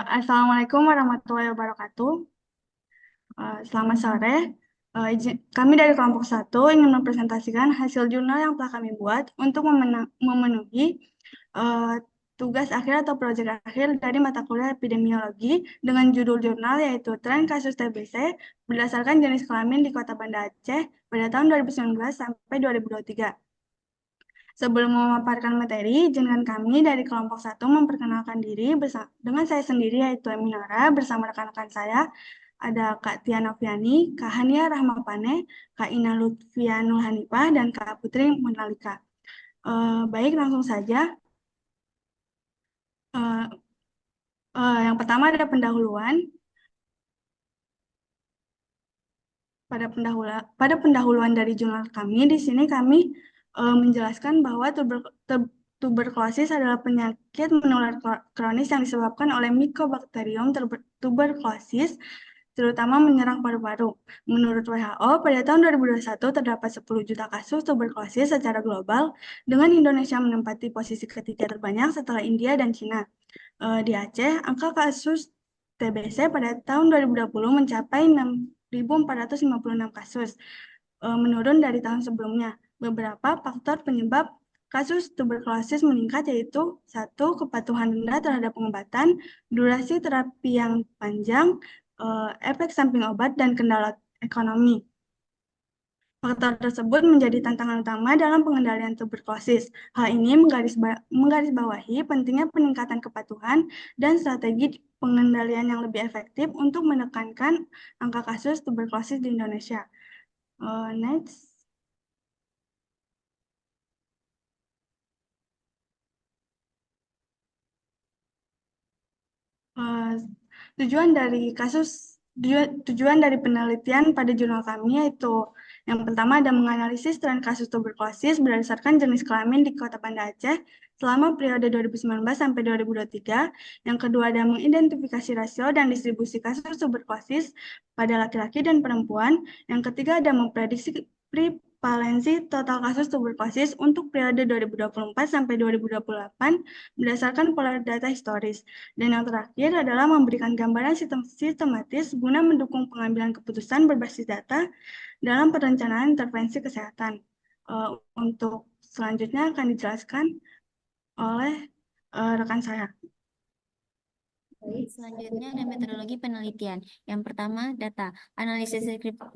Assalamualaikum warahmatullahi wabarakatuh. Selamat sore. Kami dari kelompok 1 ingin mempresentasikan hasil jurnal yang telah kami buat untuk memenuhi eh, tugas akhir atau proyek akhir dari mata kuliah epidemiologi dengan judul jurnal yaitu Tren Kasus TBC berdasarkan jenis kelamin di Kota Banda Aceh pada tahun 2019 sampai 2023. Sebelum memaparkan materi, izinkan kami dari kelompok 1 memperkenalkan diri dengan saya sendiri yaitu Eminara bersama rekan-rekan saya. Ada Kak Tia Noviani, Kak Hania Rahmapane, Kak Ina Lutfia Hanifah, dan Kak Putri Munalika. Baik, langsung saja. Eh, yang pertama ada pendahuluan. Pada pendahuluan dari jurnal kami, di sini kami menjelaskan bahwa tuberkulosis adalah penyakit menular kronis yang disebabkan oleh Mycobacterium tuberculosis, terutama menyerang paru-paru. Menurut WHO, pada tahun 2021 terdapat 10 juta kasus tuberkulosis secara global, dengan Indonesia menempati posisi ketiga terbanyak setelah India dan Cina. Di Aceh, angka kasus TBC pada tahun 2020 mencapai 6.456 kasus, menurun dari tahun sebelumnya. Beberapa faktor penyebab kasus tuberkulosis meningkat yaitu 1. Kepatuhan rendah terhadap pengobatan, durasi terapi yang panjang, efek samping obat, dan kendala ekonomi. Faktor tersebut menjadi tantangan utama dalam pengendalian tuberkulosis. Hal ini menggarisbawahi pentingnya peningkatan kepatuhan dan strategi pengendalian yang lebih efektif untuk menekankan angka kasus tuberkulosis di Indonesia. Next. Tujuan dari penelitian pada jurnal kami yaitu yang pertama ada menganalisis tren kasus tuberkulosis berdasarkan jenis kelamin di Kota Banda Aceh selama periode 2019 sampai 2023. Yang kedua ada mengidentifikasi rasio dan distribusi kasus tuberkulosis pada laki-laki dan perempuan. Yang ketiga ada memprediksi prevalensi total kasus tuberkulosis untuk periode 2024 sampai 2028 berdasarkan pola data historis. Dan yang terakhir adalah memberikan gambaran sistematis guna mendukung pengambilan keputusan berbasis data dalam perencanaan intervensi kesehatan. Untuk selanjutnya akan dijelaskan oleh rekan saya. Baik, selanjutnya ada metodologi penelitian. Yang pertama, data. Analisis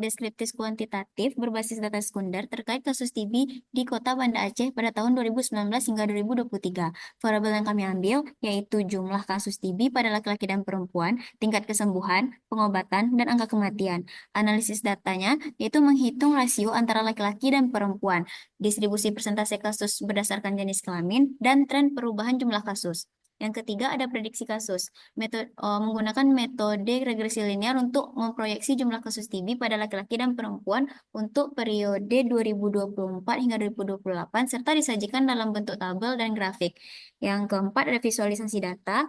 deskriptif kuantitatif berbasis data sekunder terkait kasus TB di Kota Banda Aceh pada tahun 2019 hingga 2023. Variabel yang kami ambil yaitu jumlah kasus TB pada laki-laki dan perempuan, tingkat kesembuhan, pengobatan, dan angka kematian. Analisis datanya yaitu menghitung rasio antara laki-laki dan perempuan, distribusi persentase kasus berdasarkan jenis kelamin, dan tren perubahan jumlah kasus. Yang ketiga ada prediksi kasus. Menggunakan metode regresi linear untuk memproyeksi jumlah kasus TB pada laki-laki dan perempuan untuk periode 2024 hingga 2028 serta disajikan dalam bentuk tabel dan grafik. Yang keempat ada visualisasi data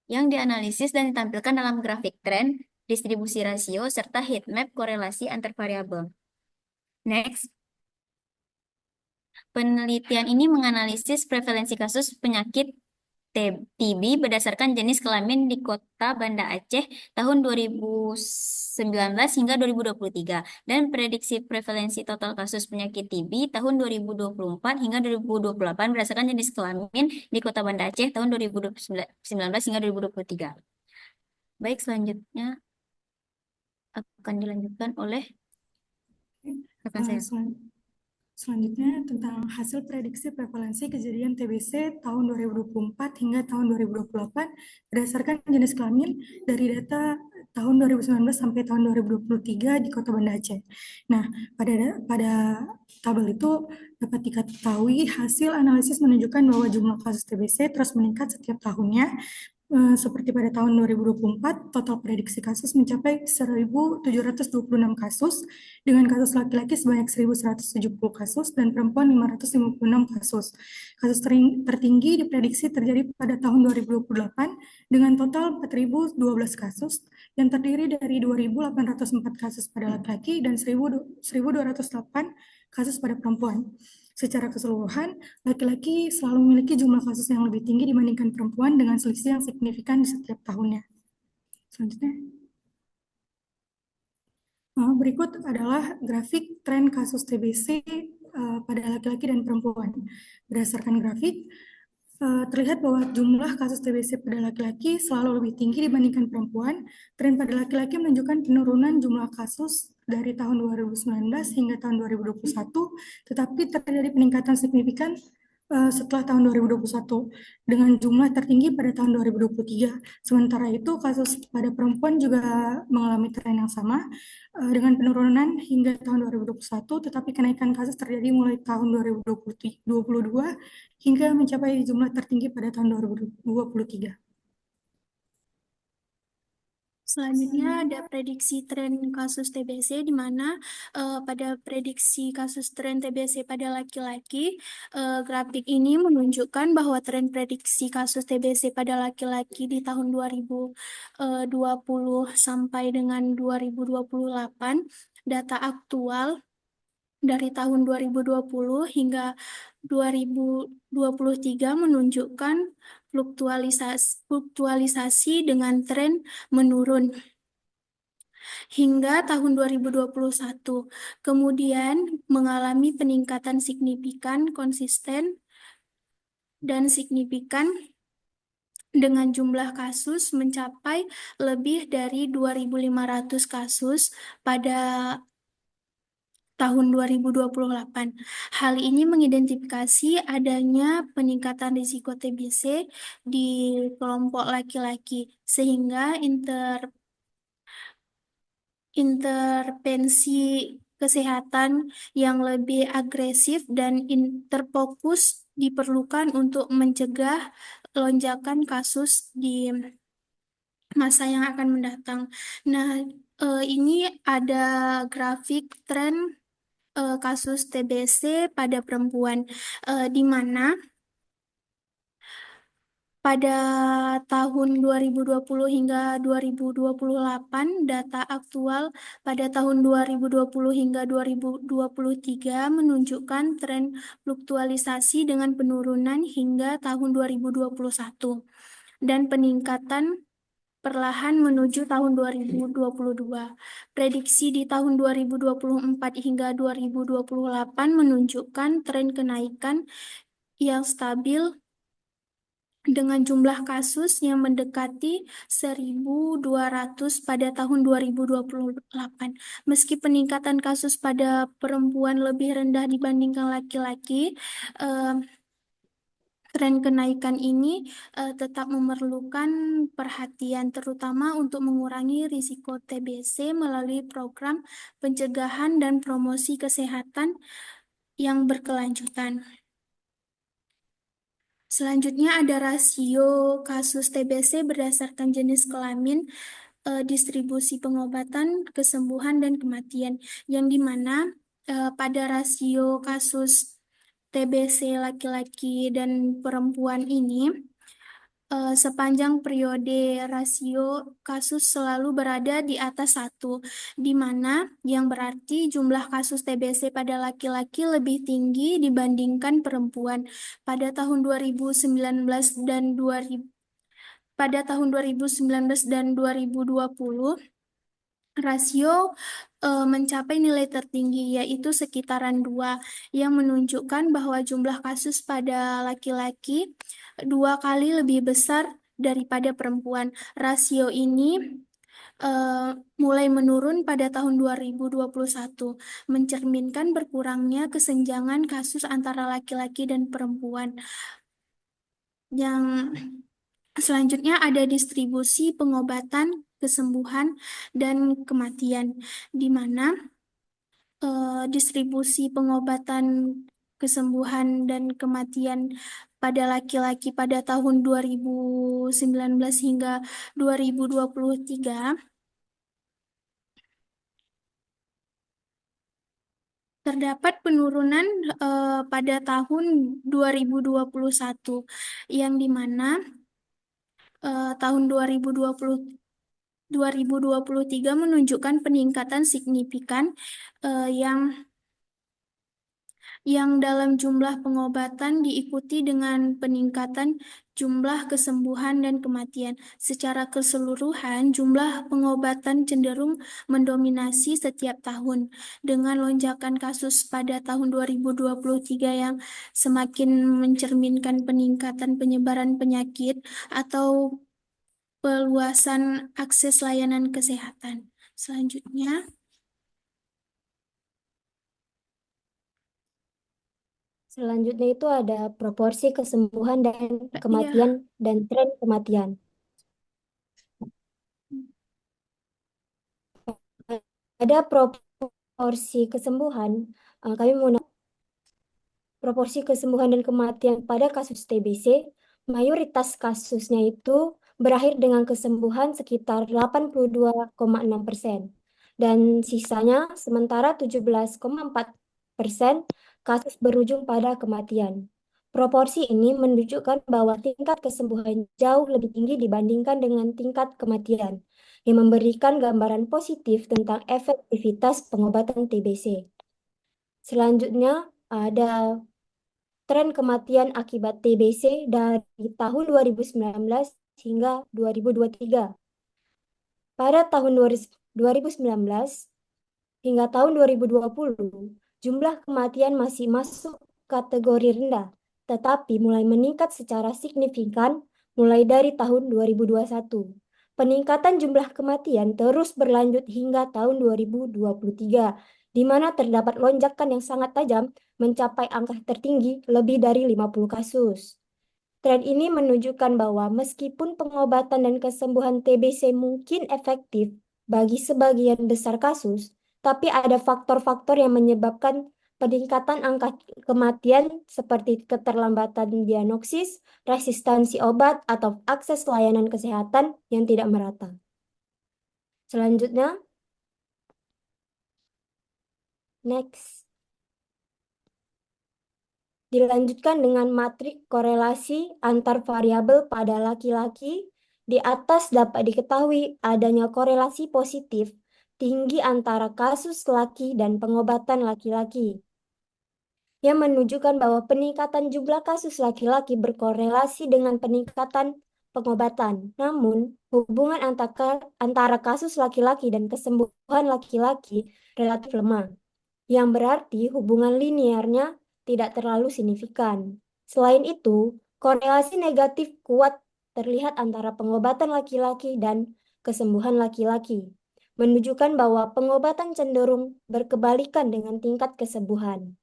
yang dianalisis dan ditampilkan dalam grafik tren, distribusi rasio, serta heat map korelasi antar variabel. Next. Penelitian ini menganalisis prevalensi kasus penyakit TB berdasarkan jenis kelamin di Kota Banda Aceh tahun 2019 hingga 2023 dan prediksi prevalensi total kasus penyakit TB tahun 2024 hingga 2028 berdasarkan jenis kelamin di Kota Banda Aceh tahun 2019 hingga 2023. Baik, selanjutnya akan dilanjutkan oleh rekan saya. Selanjutnya tentang hasil prediksi prevalensi kejadian TBC tahun 2024 hingga tahun 2028 berdasarkan jenis kelamin dari data tahun 2019 sampai tahun 2023 di Kota Banda Aceh. Nah, pada tabel itu dapat diketahui hasil analisis menunjukkan bahwa jumlah kasus TBC terus meningkat setiap tahunnya. Seperti pada tahun 2024, total prediksi kasus mencapai 1.726 kasus, dengan kasus laki-laki sebanyak 1.170 kasus dan perempuan 556 kasus. Kasus tertinggi diprediksi terjadi pada tahun 2028 dengan total 4.012 kasus yang terdiri dari 2.804 kasus pada laki-laki dan 1.208 kasus pada perempuan. Secara keseluruhan, laki-laki selalu memiliki jumlah kasus yang lebih tinggi dibandingkan perempuan dengan selisih yang signifikan di setiap tahunnya. Selanjutnya. Berikut adalah grafik tren kasus TBC pada laki-laki dan perempuan. Berdasarkan grafik, terlihat bahwa jumlah kasus TBC pada laki-laki selalu lebih tinggi dibandingkan perempuan. Tren pada laki-laki menunjukkan penurunan jumlah kasus dari tahun 2019 hingga tahun 2021, tetapi terjadi peningkatan signifikan setelah tahun 2021 dengan jumlah tertinggi pada tahun 2023. Sementara itu, kasus pada perempuan juga mengalami tren yang sama dengan penurunan hingga tahun 2021, tetapi kenaikan kasus terjadi mulai tahun 2022 hingga mencapai jumlah tertinggi pada tahun 2023. Selanjutnya ada prediksi tren kasus TBC di mana pada prediksi kasus tren TBC pada laki-laki, grafik ini menunjukkan bahwa tren prediksi kasus TBC pada laki-laki di tahun 2020 sampai dengan 2028, data aktual dari tahun 2020 hingga 2023 menunjukkan fluktualisasi dengan tren menurun hingga tahun 2021. Kemudian mengalami peningkatan signifikan, konsisten, dan signifikan dengan jumlah kasus mencapai lebih dari 2.500 kasus pada tahun 2028. Hal ini mengidentifikasi adanya peningkatan risiko TBC di kelompok laki-laki, sehingga intervensi kesehatan yang lebih agresif dan terfokus diperlukan untuk mencegah lonjakan kasus di masa yang akan mendatang. Nah, ini ada grafik tren kasus TBC pada perempuan, di mana pada tahun 2020 hingga 2028, data aktual pada tahun 2020 hingga 2023 menunjukkan tren fluktualisasi dengan penurunan hingga tahun 2021 dan peningkatan perlahan menuju tahun 2022. Prediksi di tahun 2024 hingga 2028 menunjukkan tren kenaikan yang stabil dengan jumlah kasus yang mendekati 1.200 pada tahun 2028. Meski peningkatan kasus pada perempuan lebih rendah dibandingkan laki-laki, tren kenaikan ini tetap memerlukan perhatian, terutama untuk mengurangi risiko TBC melalui program pencegahan dan promosi kesehatan yang berkelanjutan. Selanjutnya ada rasio kasus TBC berdasarkan jenis kelamin, distribusi pengobatan, kesembuhan, dan kematian, yang dimana pada rasio kasus TBC laki-laki dan perempuan ini, sepanjang periode rasio kasus selalu berada di atas 1, di mana yang berarti jumlah kasus TBC pada laki-laki lebih tinggi dibandingkan perempuan. Pada tahun 2019 dan 2020, rasio mencapai nilai tertinggi, yaitu sekitaran 2, yang menunjukkan bahwa jumlah kasus pada laki-laki 2 kali lebih besar daripada perempuan. Rasio ini mulai menurun pada tahun 2021, mencerminkan berkurangnya kesenjangan kasus antara laki-laki dan perempuan. Yang selanjutnya ada distribusi pengobatan, kesembuhan, dan kematian, di mana distribusi pengobatan, kesembuhan, dan kematian pada laki-laki pada tahun 2019 hingga 2023 terdapat penurunan pada tahun 2021, yang dimana tahun 2023 menunjukkan peningkatan signifikan yang yang dalam jumlah pengobatan diikuti dengan peningkatan jumlah kesembuhan dan kematian. Secara keseluruhan, jumlah pengobatan cenderung mendominasi setiap tahun, dengan lonjakan kasus pada tahun 2023 yang semakin mencerminkan peningkatan penyebaran penyakit atau peluasan akses layanan kesehatan. Selanjutnya, Selanjutnya itu ada proporsi kesembuhan dan iya, kematian dan tren kematian. Ada proporsi kesembuhan, kami menggunakan proporsi kesembuhan dan kematian pada kasus TBC, mayoritas kasusnya itu berakhir dengan kesembuhan sekitar 82,6%. Dan sisanya sementara 17,4% kasus berujung pada kematian. Proporsi ini menunjukkan bahwa tingkat kesembuhan jauh lebih tinggi dibandingkan dengan tingkat kematian, yang memberikan gambaran positif tentang efektivitas pengobatan TBC. Selanjutnya ada tren kematian akibat TBC dari tahun 2019 hingga 2023. Pada tahun 2019 hingga tahun 2020, jumlah kematian masih masuk kategori rendah, tetapi mulai meningkat secara signifikan mulai dari tahun 2021. Peningkatan jumlah kematian terus berlanjut hingga tahun 2023, di mana terdapat lonjakan yang sangat tajam mencapai angka tertinggi lebih dari 50 kasus. Tren ini menunjukkan bahwa meskipun pengobatan dan kesembuhan TBC mungkin efektif bagi sebagian besar kasus, tapi ada faktor-faktor yang menyebabkan peningkatan angka kematian seperti keterlambatan diagnosis, resistensi obat, atau akses layanan kesehatan yang tidak merata. Selanjutnya, next. Dilanjutkan dengan matrik korelasi antar variabel pada laki-laki. Di atas dapat diketahui adanya korelasi positif tinggi antara kasus laki dan pengobatan laki-laki, yang menunjukkan bahwa peningkatan jumlah kasus laki-laki berkorelasi dengan peningkatan pengobatan. Namun, hubungan antara kasus laki-laki dan kesembuhan laki-laki relatif lemah, yang berarti hubungan linearnya tidak terlalu signifikan. Selain itu, korelasi negatif kuat terlihat antara pengobatan laki-laki dan kesembuhan laki-laki, menunjukkan bahwa pengobatan cenderung berkebalikan dengan tingkat kesembuhan.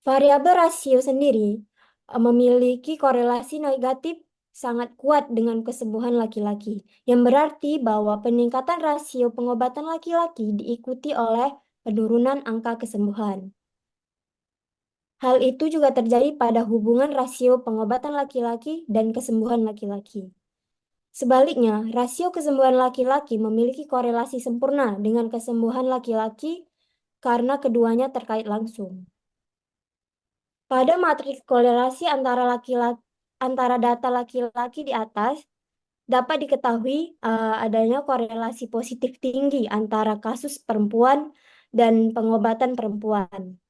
Variabel rasio sendiri memiliki korelasi negatif sangat kuat dengan kesembuhan laki-laki, yang berarti bahwa peningkatan rasio pengobatan laki-laki diikuti oleh penurunan angka kesembuhan. Hal itu juga terjadi pada hubungan rasio pengobatan laki-laki dan kesembuhan laki-laki. Sebaliknya, rasio kesembuhan laki-laki memiliki korelasi sempurna dengan kesembuhan laki-laki karena keduanya terkait langsung. Pada matriks korelasi antara data laki-laki di atas, dapat diketahui adanya korelasi positif tinggi antara kasus perempuan dan pengobatan perempuan,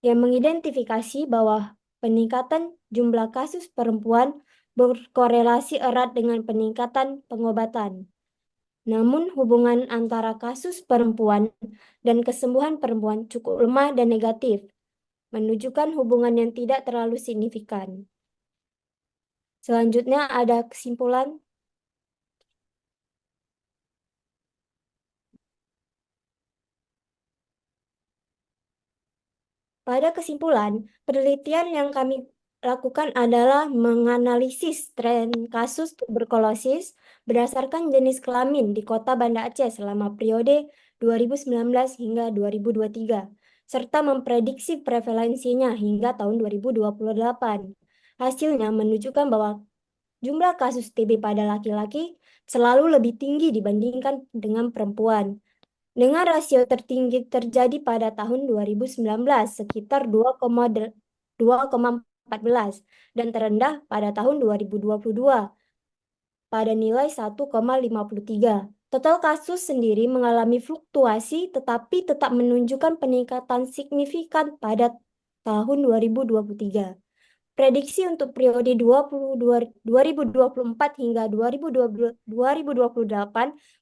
yang mengidentifikasi bahwa peningkatan jumlah kasus perempuan berkorelasi erat dengan peningkatan pengobatan. Namun, hubungan antara kasus perempuan dan kesembuhan perempuan cukup lemah dan negatif, menunjukkan hubungan yang tidak terlalu signifikan. Selanjutnya ada kesimpulan. Pada kesimpulan, penelitian yang kami lakukan adalah menganalisis tren kasus tuberkulosis berdasarkan jenis kelamin di Kota Banda Aceh selama periode 2019 hingga 2023, serta memprediksi prevalensinya hingga tahun 2028. Hasilnya menunjukkan bahwa jumlah kasus TB pada laki-laki selalu lebih tinggi dibandingkan dengan perempuan, dengan rasio tertinggi terjadi pada tahun 2019 sekitar 2,14 dan terendah pada tahun 2022 pada nilai 1,53. Total kasus sendiri mengalami fluktuasi tetapi tetap menunjukkan peningkatan signifikan pada tahun 2023. Prediksi untuk periode 2024 hingga 2028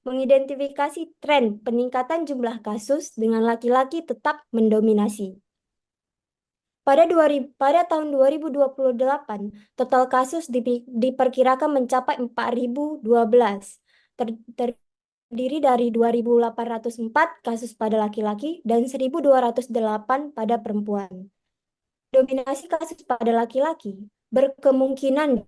mengidentifikasi tren peningkatan jumlah kasus dengan laki-laki tetap mendominasi. Pada tahun 2028, total kasus diperkirakan mencapai 4.012, terdiri dari 2.804 kasus pada laki-laki dan 1.208 pada perempuan. Dominasi kasus pada laki-laki berkemungkinan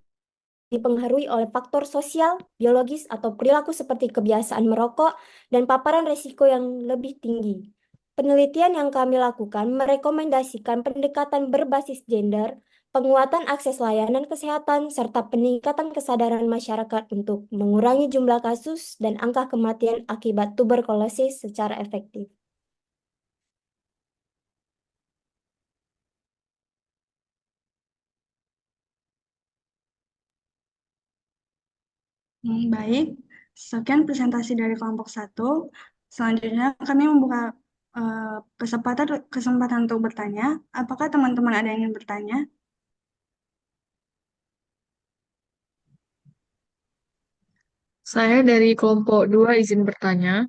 dipengaruhi oleh faktor sosial, biologis, atau perilaku seperti kebiasaan merokok dan paparan risiko yang lebih tinggi. Penelitian yang kami lakukan merekomendasikan pendekatan berbasis gender, penguatan akses layanan kesehatan, serta peningkatan kesadaran masyarakat untuk mengurangi jumlah kasus dan angka kematian akibat tuberkulosis secara efektif. Baik, sekian presentasi dari kelompok 1. Selanjutnya kami membuka kesempatan untuk bertanya. Apakah teman-teman ada yang ingin bertanya? Saya dari kelompok 2 izin bertanya.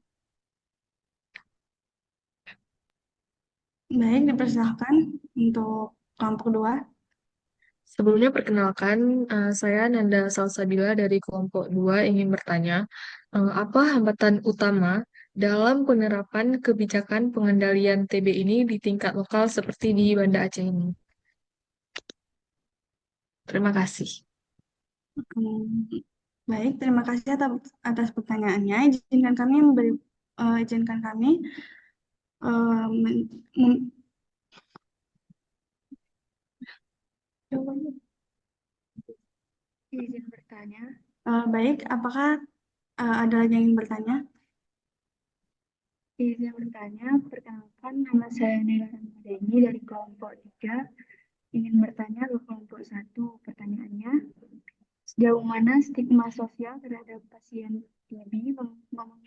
Baik, dipersilahkan untuk kelompok 2. Sebelumnya perkenalkan, saya Nanda Salsabila dari kelompok 2 ingin bertanya, apa hambatan utama dalam penerapan kebijakan pengendalian TB ini di tingkat lokal seperti di Banda Aceh ini? Terima kasih. Baik, terima kasih atas pertanyaannya. Izinkan kami eh, men- mem- izin bertanya. Baik, apakah ada lagi yang ingin bertanya? Izin bertanya, perkenalkan nama saya Nela Ramadhani dari kelompok 3. Ingin bertanya ke kelompok 1. Pertanyaannya, sejauh mana stigma sosial terhadap pasien TB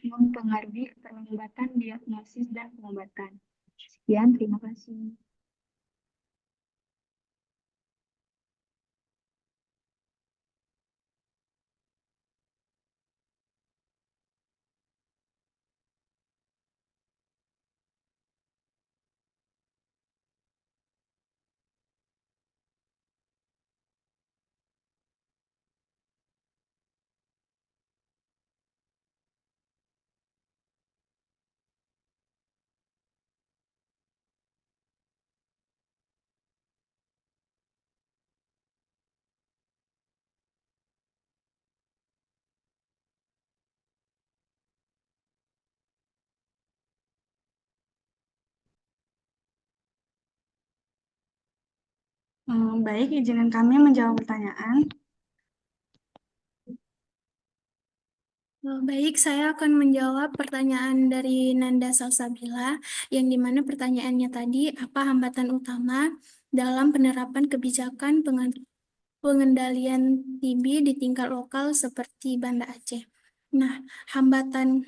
mempengaruhi keterlambatan diagnosis dan pengobatan? Sekian, terima kasih. Baik, izinkan kami menjawab pertanyaan. Baik, saya akan menjawab pertanyaan dari Nanda Salsabila, yang dimana pertanyaannya tadi, apa hambatan utama dalam penerapan kebijakan pengendalian TB di tingkat lokal seperti Banda Aceh. Nah, hambatan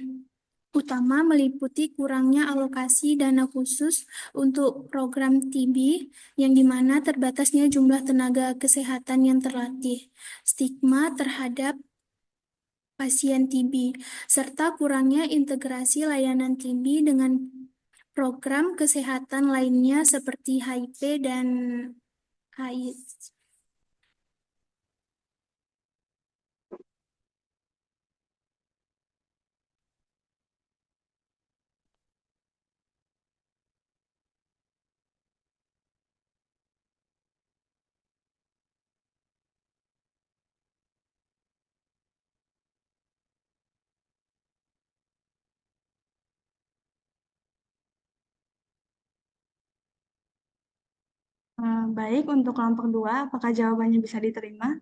utama meliputi kurangnya alokasi dana khusus untuk program TB, yang dimana terbatasnya jumlah tenaga kesehatan yang terlatih, stigma terhadap pasien TB, serta kurangnya integrasi layanan TB dengan program kesehatan lainnya seperti HIV dan AIDS. Baik, untuk kelompok 2, apakah jawabannya bisa diterima?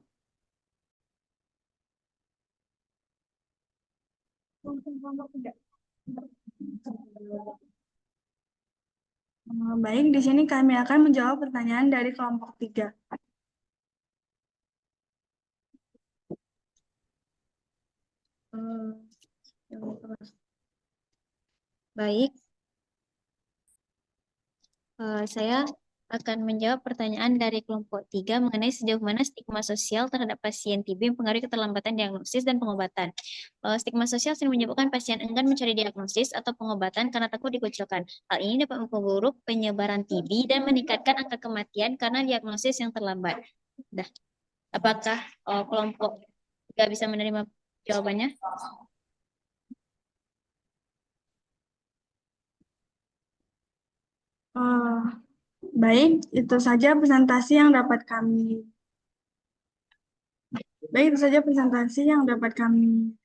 Baik, di sini kami akan menjawab pertanyaan dari kelompok 3. Yang Baik, saya akan menjawab pertanyaan dari kelompok 3 mengenai sejauh mana stigma sosial terhadap pasien TB mempengaruhi keterlambatan diagnosis dan pengobatan. Stigma sosial sering menyebabkan pasien enggan mencari diagnosis atau pengobatan karena takut dikucilkan. Hal ini dapat memperburuk penyebaran TB dan meningkatkan angka kematian karena diagnosis yang terlambat. Dah. Apakah kelompok 3 bisa menerima jawabannya? Baik, itu saja presentasi yang dapat kami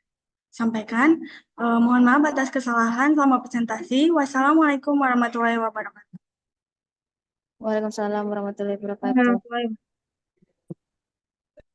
sampaikan. Mohon maaf atas kesalahan selama presentasi. Wassalamualaikum warahmatullahi wabarakatuh. Waalaikumsalam warahmatullahi wabarakatuh.